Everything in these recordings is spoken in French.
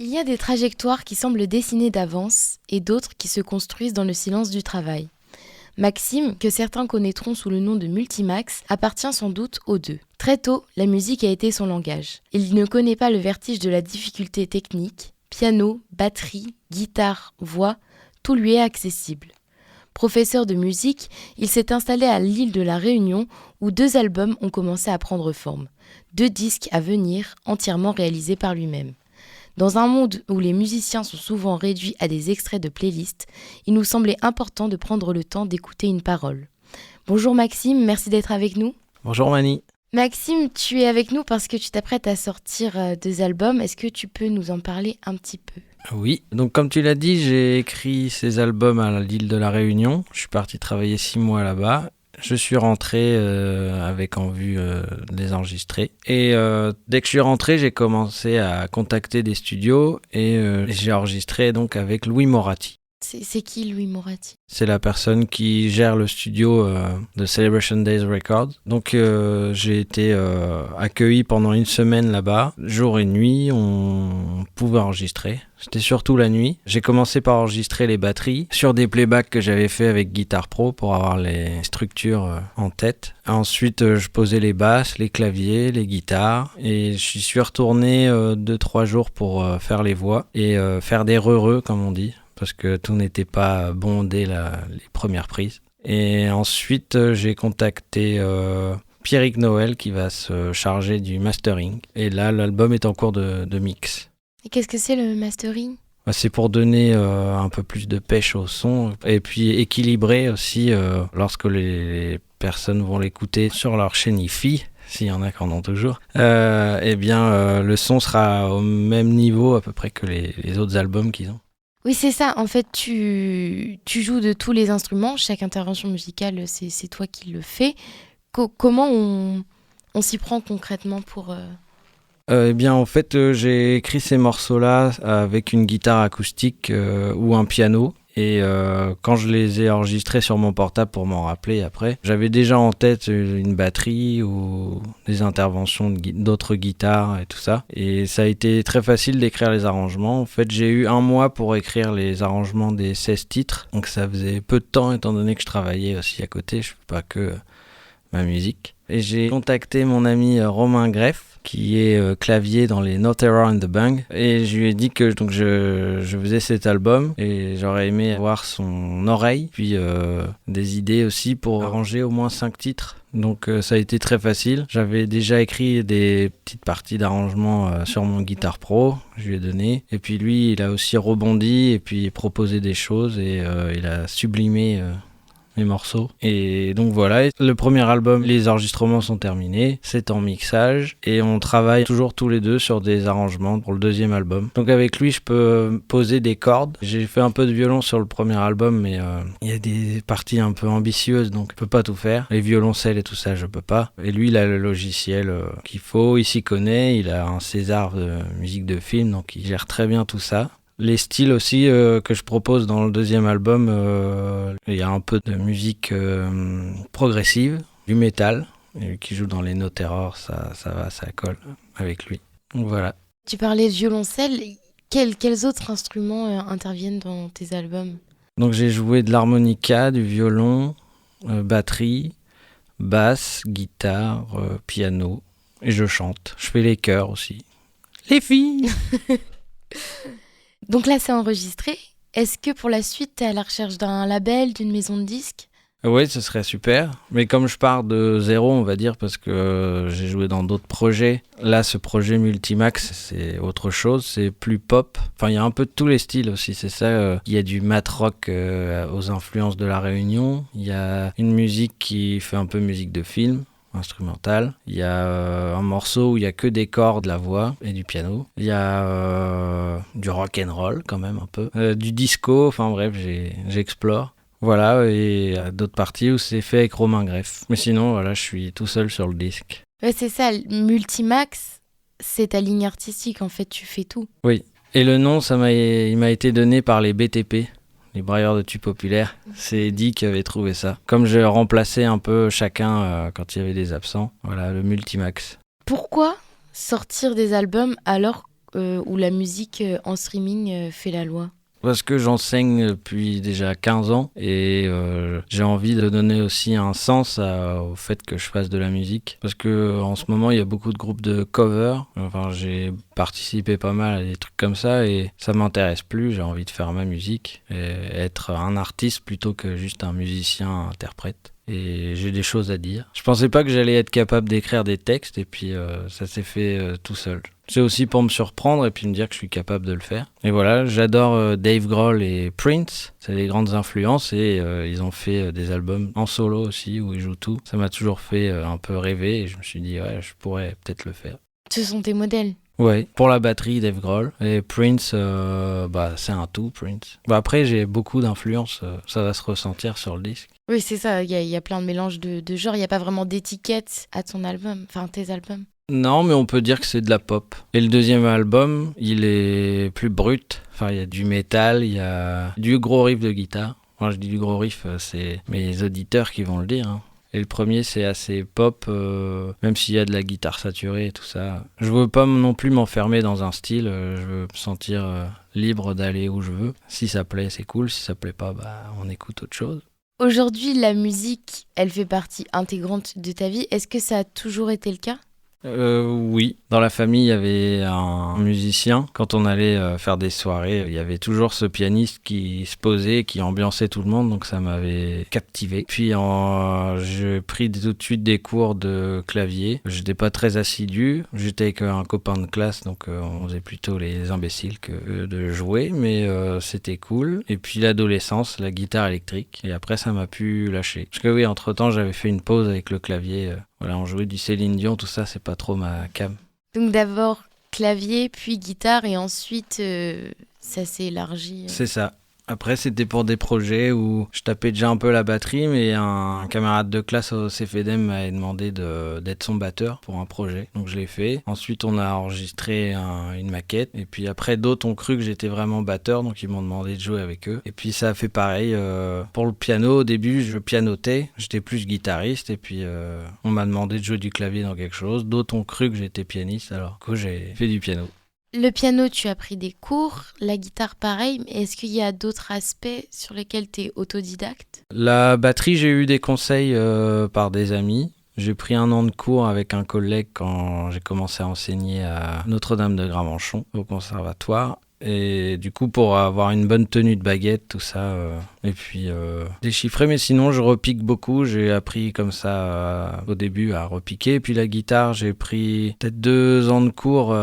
Il y a des trajectoires qui semblent dessinées d'avance et d'autres qui se construisent dans le silence du travail. Maxime, que certains connaîtront sous le nom de Multimax, appartient sans doute aux deux. Très tôt, la musique a été son langage. Il ne connaît pas le vertige de la difficulté technique. Piano, batterie, guitare, voix, tout lui est accessible. Professeur de musique, il s'est installé à l'île de la Réunion où 2 albums ont commencé à prendre forme. 2 disques à venir, entièrement réalisés par lui-même. Dans un monde où les musiciens sont souvent réduits à des extraits de playlists, il nous semblait important de prendre le temps d'écouter une parole. Bonjour Maxime, merci d'être avec nous. Bonjour Mani. Maxime, tu es avec nous parce que tu t'apprêtes à sortir 2 albums. Est-ce que tu peux nous en parler un petit peu ? Oui, donc comme tu l'as dit, j'ai écrit ces albums à l'île de la Réunion. Je suis parti travailler 6 mois là-bas. Je suis rentré avec en vue de les enregistrer. Et dès que je suis rentré, j'ai commencé à contacter des studios et j'ai enregistré donc avec Louis Moratti. C'est qui Louis Moratti ? C'est la personne qui gère le studio de Celebration Days Records. Donc j'ai été accueilli pendant 1 semaine là-bas. Jour et nuit, on pouvait enregistrer. C'était surtout la nuit. J'ai commencé par enregistrer les batteries sur des playbacks que j'avais fait avec Guitar Pro pour avoir les structures en tête. Ensuite, je posais les basses, les claviers, les guitares. Et je suis retourné 2-3 jours pour faire les voix et faire des re-re, comme on dit. Parce que tout n'était pas bon dès les premières prises. Et ensuite, j'ai contacté Pierrick Noël qui va se charger du mastering. Et là, l'album est en cours de mix. Et qu'est-ce que c'est le mastering ? C'est pour donner un peu plus de pêche au son et puis équilibrer aussi lorsque les personnes vont l'écouter sur leur chaîne hi-fi. S'il y en a qui en ont toujours, le son sera au même niveau à peu près que les autres albums qu'ils ont. Oui, c'est ça. En fait, tu joues de tous les instruments. Chaque intervention musicale, c'est toi qui le fais. Comment on s'y prend concrètement pour... En fait, j'ai écrit ces morceaux-là avec une guitare acoustique ou un piano. Et quand je les ai enregistrés sur mon portable pour m'en rappeler après, j'avais déjà en tête une batterie ou des interventions d'autres guitares et tout ça. Et ça a été très facile d'écrire les arrangements. En fait, j'ai eu 1 mois pour écrire les arrangements des 16 titres. Donc ça faisait peu de temps étant donné que je travaillais aussi à côté. Je ne fais pas que ma musique. Et j'ai contacté mon ami Romain Greff, qui est clavier dans les No Terror and the Bang, et je lui ai dit que donc je faisais cet album et j'aurais aimé avoir son oreille, puis des idées aussi pour arranger au moins 5 titres. Donc ça a été très facile. J'avais déjà écrit des petites parties d'arrangement sur mon Guitar Pro, je lui ai donné, et puis lui il a aussi rebondi et puis proposé des choses et il a sublimé mes morceaux. Et donc voilà, le premier album, les enregistrements sont terminés, c'est en mixage et on travaille toujours tous les deux sur des arrangements pour le 2e album. Donc avec lui, je peux poser des cordes. J'ai fait un peu de violon sur le premier album, mais il y a des parties un peu ambitieuses, donc je peux pas tout faire. Les violoncelles et tout ça, je peux pas. Et lui, il a le logiciel qu'il faut, il s'y connaît, il a un César de musique de film, donc il gère très bien tout ça. Les styles aussi que je propose dans le 2e album, il y a un peu de musique progressive, du métal, qui joue dans les No Terror, ça colle avec lui. Donc voilà. Tu parlais de violoncelle, quels autres instruments interviennent dans tes albums ? Donc j'ai joué de l'harmonica, du violon, batterie, basse, guitare, piano, et je chante. Je fais les chœurs aussi. Les filles. Donc là, c'est enregistré. Est-ce que pour la suite, tu es à la recherche d'un label, d'une maison de disques ? Oui, ce serait super. Mais comme je pars de zéro, on va dire, parce que j'ai joué dans d'autres projets. Là, ce projet Multimax, c'est autre chose. C'est plus pop. Enfin, il y a un peu de tous les styles aussi, c'est ça. Il y a du mat rock aux influences de la Réunion. Il y a une musique qui fait un peu musique de film. Instrumental. Il y a un morceau où il y a que des cordes, la voix et du piano. Il y a du rock and roll quand même un peu, du disco. Enfin bref, j'explore. Voilà, et d'autres parties où c'est fait avec Romain Greff. Mais sinon, voilà, je suis tout seul sur le disque. Ouais, c'est ça. Multimax, c'est ta ligne artistique. En fait, tu fais tout. Oui. Et le nom, il m'a été donné par les BTP. Les brailleurs de tubes populaires, c'est Eddie qui avait trouvé ça. Comme je remplaçais un peu chacun quand il y avait des absents, voilà, le Multimax. Pourquoi sortir des albums alors où la musique en streaming fait la loi? Parce que j'enseigne depuis déjà 15 ans et j'ai envie de donner aussi un sens au fait que je fasse de la musique. Parce que en ce moment, il y a beaucoup de groupes de cover. Enfin, j'ai participé pas mal à des trucs comme ça et ça m'intéresse plus. J'ai envie de faire ma musique et être un artiste plutôt que juste un musicien interprète. Et j'ai des choses à dire. Je pensais pas que j'allais être capable d'écrire des textes et puis ça s'est fait tout seul. C'est aussi pour me surprendre et puis me dire que je suis capable de le faire. Et voilà, j'adore Dave Grohl et Prince. C'est les grandes influences et ils ont fait des albums en solo aussi où ils jouent tout. Ça m'a toujours fait un peu rêver et je me suis dit ouais, je pourrais peut-être le faire. Ce sont tes modèles? Ouais, pour la batterie, Dave Grohl. Et Prince, c'est un tout, Prince. Après, j'ai beaucoup d'influence, ça va se ressentir sur le disque. Oui, c'est ça, il y a plein de mélanges de genres, il n'y a pas vraiment d'étiquette à ton album, enfin tes albums. Non, mais on peut dire que c'est de la pop. Et le deuxième album, il est plus brut. Enfin, il y a du métal, il y a du gros riff de guitare. Moi, je dis du gros riff, c'est mes auditeurs qui vont le dire, hein. Et le premier, c'est assez pop, même s'il y a de la guitare saturée et tout ça. Je veux pas non plus m'enfermer dans un style, je veux me sentir libre d'aller où je veux. Si ça plaît, c'est cool. Si ça plaît pas, on écoute autre chose. Aujourd'hui, la musique, elle fait partie intégrante de ta vie. Est-ce que ça a toujours été le cas ? Oui, dans la famille, il y avait un musicien. Quand on allait faire des soirées, il y avait toujours ce pianiste qui se posait, qui ambiançait tout le monde, donc ça m'avait captivé. Puis j'ai pris tout de suite des cours de clavier. J'étais pas très assidu, j'étais avec un copain de classe, donc on faisait plutôt les imbéciles que de jouer, mais c'était cool. Et puis l'adolescence, la guitare électrique, et après ça m'a pu lâcher. Parce que oui, entre-temps, j'avais fait une pause avec le clavier. Voilà, on jouait du Céline Dion, tout ça, c'est pas trop ma came. Donc d'abord clavier, puis guitare, et ensuite ça s'est élargi. C'est ça. Après, c'était pour des projets où je tapais déjà un peu la batterie, mais un camarade de classe au CFEDEM m'avait demandé d'être son batteur pour un projet. Donc je l'ai fait. Ensuite, on a enregistré une maquette. Et puis après, d'autres ont cru que j'étais vraiment batteur, donc ils m'ont demandé de jouer avec eux. Et puis ça a fait pareil. Pour le piano, au début, je pianotais. J'étais plus guitariste. Et puis on m'a demandé de jouer du clavier dans quelque chose. D'autres ont cru que j'étais pianiste, alors que j'ai fait du piano. Le piano, tu as pris des cours, la guitare pareil, mais est-ce qu'il y a d'autres aspects sur lesquels tu es autodidacte ? La batterie, j'ai eu des conseils par des amis. J'ai pris 1 an de cours avec un collègue quand j'ai commencé à enseigner à Notre-Dame de Gravenchon, au conservatoire. Et du coup, pour avoir une bonne tenue de baguette, tout ça, et puis déchiffrer. Mais sinon, je repique beaucoup. J'ai appris comme ça au début à repiquer. Et puis la guitare, j'ai pris peut-être 2 ans de cours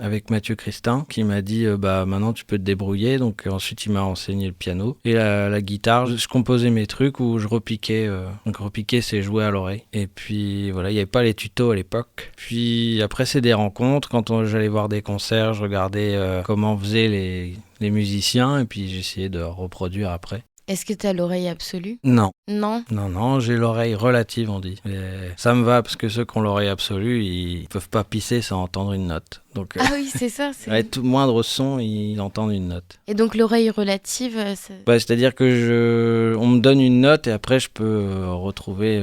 avec Mathieu Christin, qui m'a dit maintenant tu peux te débrouiller. Donc ensuite, il m'a enseigné le piano. Et la guitare, je composais mes trucs ou je repiquais. Donc repiquer, c'est jouer à l'oreille. Et puis voilà, il n'y avait pas les tutos à l'époque. Puis après, c'est des rencontres. Quand j'allais voir des concerts, je regardais comment faisaient les musiciens et puis j'essayais de reproduire après. Est-ce que tu as l'oreille absolue ? Non. Non ? Non, j'ai l'oreille relative, on dit. Et ça me va parce que ceux qui ont l'oreille absolue, ils peuvent pas pisser sans entendre une note. Donc, ah oui, c'est ça. avec tout moindre son, ils entendent une note. Et donc l'oreille relative, c'est-à-dire que on me donne une note et après je peux retrouver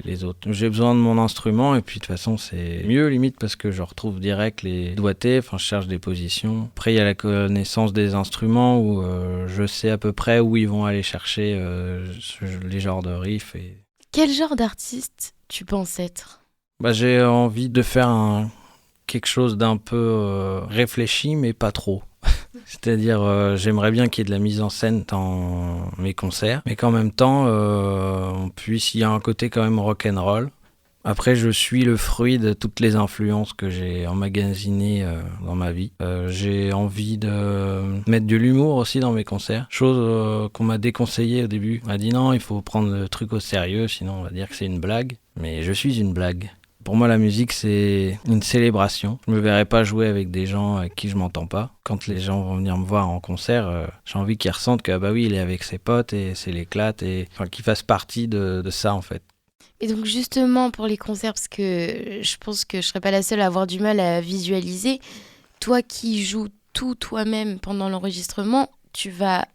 les autres. J'ai besoin de mon instrument et puis de toute façon c'est mieux limite parce que je retrouve direct les doigtés, enfin je cherche des positions. Après il y a la connaissance des instruments où je sais à peu près où ils vont aller chercher les genres de riffs. Quel genre d'artiste tu penses être ? J'ai envie de faire quelque chose d'un peu réfléchi mais pas trop. C'est-à-dire, j'aimerais bien qu'il y ait de la mise en scène dans mes concerts, mais qu'en même temps, il y a un côté quand même rock'n'roll. Après, je suis le fruit de toutes les influences que j'ai emmagasinées dans ma vie. J'ai envie de mettre de l'humour aussi dans mes concerts, chose qu'on m'a déconseillé au début. On m'a dit non, il faut prendre le truc au sérieux, sinon on va dire que c'est une blague. Mais je suis une blague. Pour moi, la musique, c'est une célébration. Je me verrais pas jouer avec des gens avec qui je m'entends pas. Quand les gens vont venir me voir en concert, j'ai envie qu'ils ressentent que oui, il est avec ses potes et c'est l'éclate, et qu'ils fassent partie de ça en fait. Et donc justement pour les concerts, parce que je pense que je serais pas la seule à avoir du mal à visualiser, toi qui joues tout toi-même pendant l'enregistrement, tu vas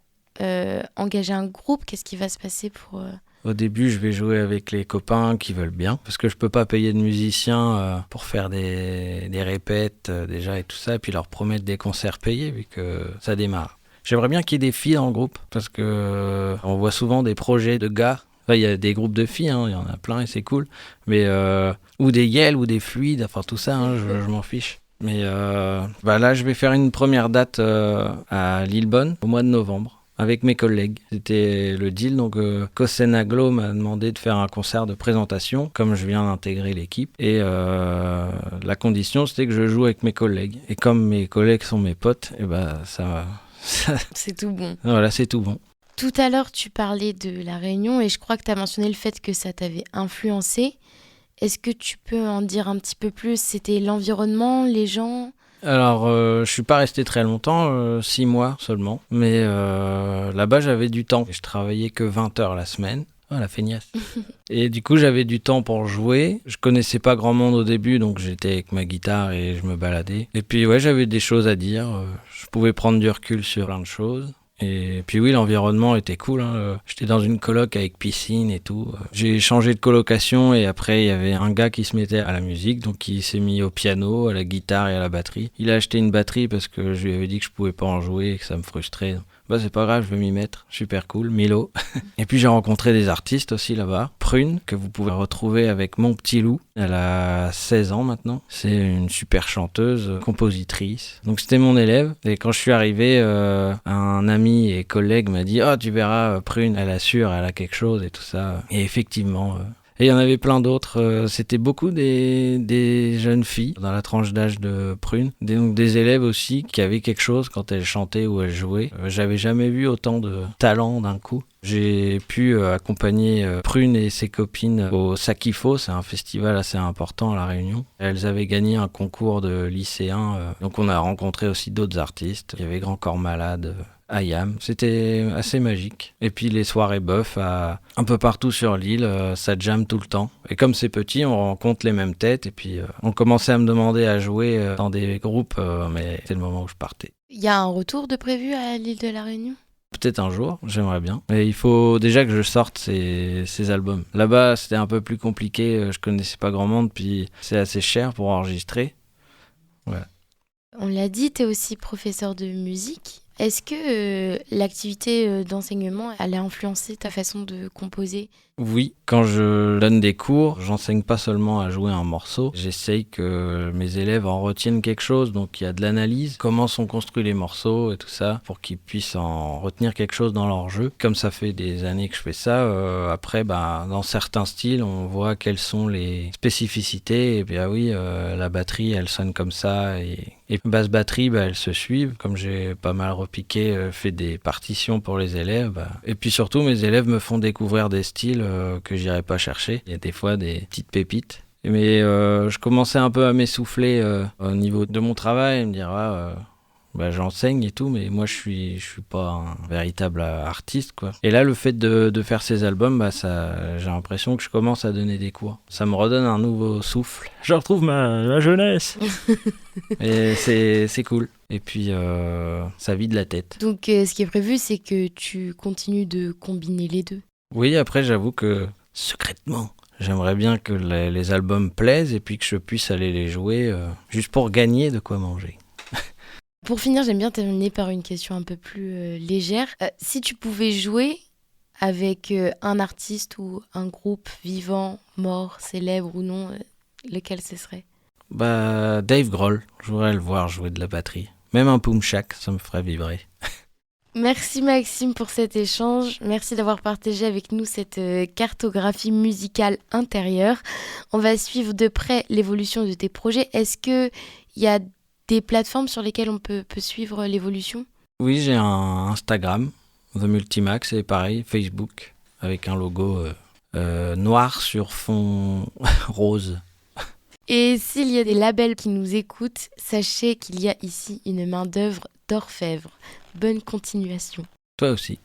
engager un groupe, qu'est-ce qui va se passer pour... Au début, je vais jouer avec les copains qui veulent bien, parce que je peux pas payer de musiciens pour faire des répètes déjà et tout ça, et puis leur promettre des concerts payés vu que ça démarre. J'aimerais bien qu'il y ait des filles dans le groupe, parce que on voit souvent des projets de gars. Enfin, il y a des groupes de filles, hein, il y en a plein et c'est cool, mais ou des yels ou des fluides, enfin tout ça, hein, je m'en fiche. Mais là, je vais faire une première date à Lillebonne au mois de novembre. Avec mes collègues. C'était le deal, donc Kosen Aglo m'a demandé de faire un concert de présentation, comme je viens d'intégrer l'équipe, et la condition c'était que je joue avec mes collègues. Et comme mes collègues sont mes potes, et ça C'est tout bon. Voilà, c'est tout bon. Tout à l'heure, tu parlais de La Réunion et je crois que tu as mentionné le fait que ça t'avait influencé. Est-ce que tu peux en dire un petit peu plus? C'était l'environnement, les gens? Alors, je suis pas resté très longtemps, 6 mois seulement, mais là-bas j'avais du temps. Je travaillais que 20 heures la semaine. Oh, la feignasse. Et du coup, j'avais du temps pour jouer. Je connaissais pas grand monde au début, donc j'étais avec ma guitare et je me baladais. Et puis, ouais, j'avais des choses à dire. Je pouvais prendre du recul sur plein de choses. Et puis oui, l'environnement était cool, hein. J'étais dans une coloc avec piscine et tout. J'ai changé de colocation et après il y avait un gars qui se mettait à la musique, donc il s'est mis au piano, à la guitare et à la batterie. Il a acheté une batterie parce que je lui avais dit que je pouvais pas en jouer et que ça me frustrait. C'est pas grave, je vais m'y mettre. Super cool, Milo. Et puis j'ai rencontré des artistes aussi là-bas. Prune, que vous pouvez retrouver avec Mon Petit Loup. Elle a 16 ans maintenant. C'est une super chanteuse, compositrice. Donc c'était mon élève. Et quand je suis arrivé, un ami et collègue m'a dit « Oh, tu verras, Prune, elle assure, elle a quelque chose et tout ça. » Et effectivement... Et il y en avait plein d'autres. C'était beaucoup des jeunes filles dans la tranche d'âge de Prune. Donc des élèves aussi qui avaient quelque chose quand elles chantaient ou elles jouaient. J'avais jamais vu autant de talent d'un coup. J'ai pu accompagner Prune et ses copines au Sakifo. C'est un festival assez important à La Réunion. Elles avaient gagné un concours de lycéens. Donc on a rencontré aussi d'autres artistes. Il y avait Grand Corps Malade, Ayam, c'était assez magique. Et puis les soirées boeuf un peu partout sur l'île, ça jamme tout le temps. Et comme c'est petit, on rencontre les mêmes têtes. Et puis on commençait à me demander à jouer dans des groupes, mais c'est le moment où je partais. Il y a un retour de prévu à l'île de La Réunion? Peut-être un jour, j'aimerais bien. Mais il faut déjà que je sorte ces albums. Là-bas, c'était un peu plus compliqué, je connaissais pas grand monde, puis c'est assez cher pour enregistrer. Ouais. On l'a dit, tu es aussi professeur de musique. Est-ce que l'activité d'enseignement, elle a influencé ta façon de composer? Oui, quand je donne des cours, j'enseigne pas seulement à jouer un morceau, j'essaye que mes élèves en retiennent quelque chose, donc il y a de l'analyse, comment sont construits les morceaux et tout ça, pour qu'ils puissent en retenir quelque chose dans leur jeu. Comme ça fait des années que je fais ça, après, dans certains styles, on voit quelles sont les spécificités, et bien oui, la batterie, elle sonne comme ça, et basse batterie, elles se suivent, comme j'ai pas mal repiqué, fait des partitions pour les élèves, et puis surtout, mes élèves me font découvrir des styles que j'irais pas chercher. Il y a des fois des petites pépites. Mais je commençais un peu à m'essouffler au niveau de mon travail, me dire j'enseigne et tout, mais moi je suis pas un véritable artiste, quoi. Et là, le fait de faire ces albums, j'ai l'impression que je commence à donner des cours. Ça me redonne un nouveau souffle. Je retrouve ma jeunesse. Et c'est cool. Et puis ça vide la tête. Donc ce qui est prévu, c'est que tu continues de combiner les deux. Oui, après j'avoue que secrètement, j'aimerais bien que les albums plaisent et puis que je puisse aller les jouer juste pour gagner de quoi manger. Pour finir, j'aime bien terminer par une question un peu plus légère. Si tu pouvais jouer avec un artiste ou un groupe vivant, mort, célèbre ou non, lequel ce serait? Dave Grohl, je voudrais le voir jouer de la batterie. Même un Pumchak, ça me ferait vibrer. Merci Maxime pour cet échange. Merci d'avoir partagé avec nous cette cartographie musicale intérieure. On va suivre de près l'évolution de tes projets. Est-ce qu'il y a des plateformes sur lesquelles on peut suivre l'évolution? Oui, j'ai un Instagram, The Multimax, et pareil, Facebook, avec un logo noir sur fond rose. Et s'il y a des labels qui nous écoutent, sachez qu'il y a ici une main-d'œuvre d'orfèvre. Bonne continuation. Toi aussi.